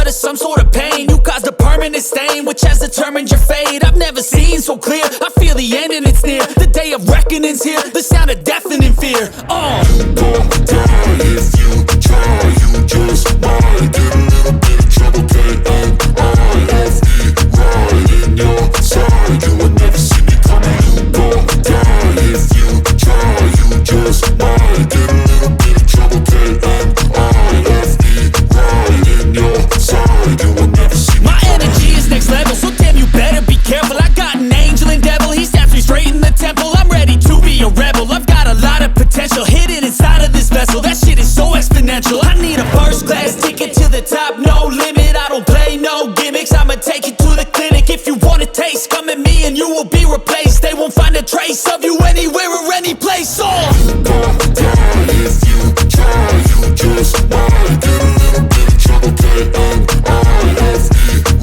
blood is some sort of pain. You caused a permanent stain, which has determined your fate. I've never seen so clear, I feel the end and it's near. The day of reckoning's here, the sound of deafening fear. You gon' die if you try, you just might get a little bit of trouble, K-N-I-F-E, right in your side, you would never see me coming. You gon' die if you try, you just might get a little bit of trouble, K-N-I-F-E, right in your side, you would never see me My coming. energy is next level, so damn you better be careful. I got an angel and devil, he snaps me straight in the temple. I'm ready to be a rebel, I've got a lot of potential hidden inside of this vessel. That shit is so exponential. I need a first class ticket to the top, no limit. I don't play no gimmicks, I'ma take you to the clinic. If you want a taste, come at me and you will be replaced. They won't find a trace of you anywhere or any place. You gon' die if you try, you just might get a little bit of trouble, K-N-I-F-E,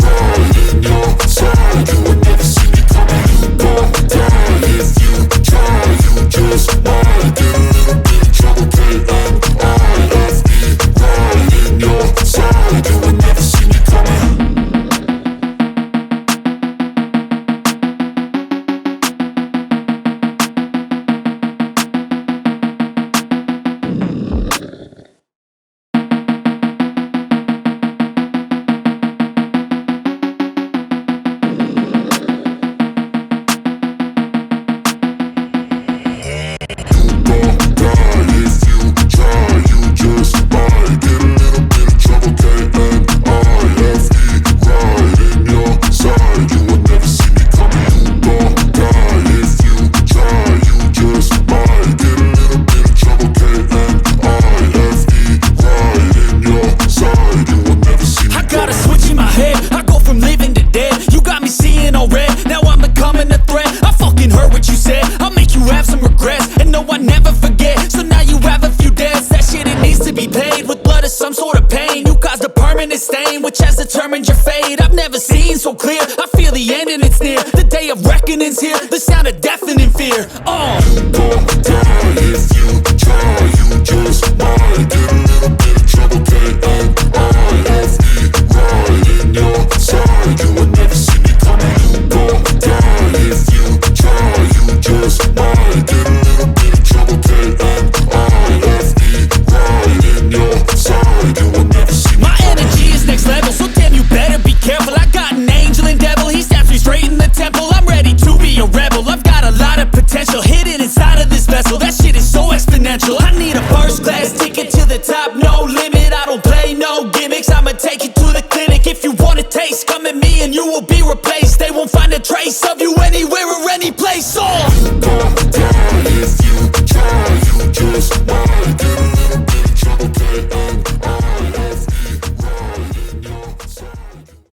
right in your side, you would never see me coming. You gon' die if you try, you just might get a little bit of trouble, K-N-I-F-E, right in your side, you would never see me coming. Some sort of pain, you caused a permanent stain, which has determined your fate. I've never seen so clear, I feel the end and it's near. The day of reckoning's here, the sound of deafening fear. You gon' die if you try, you just might get a little bit of trouble, K-N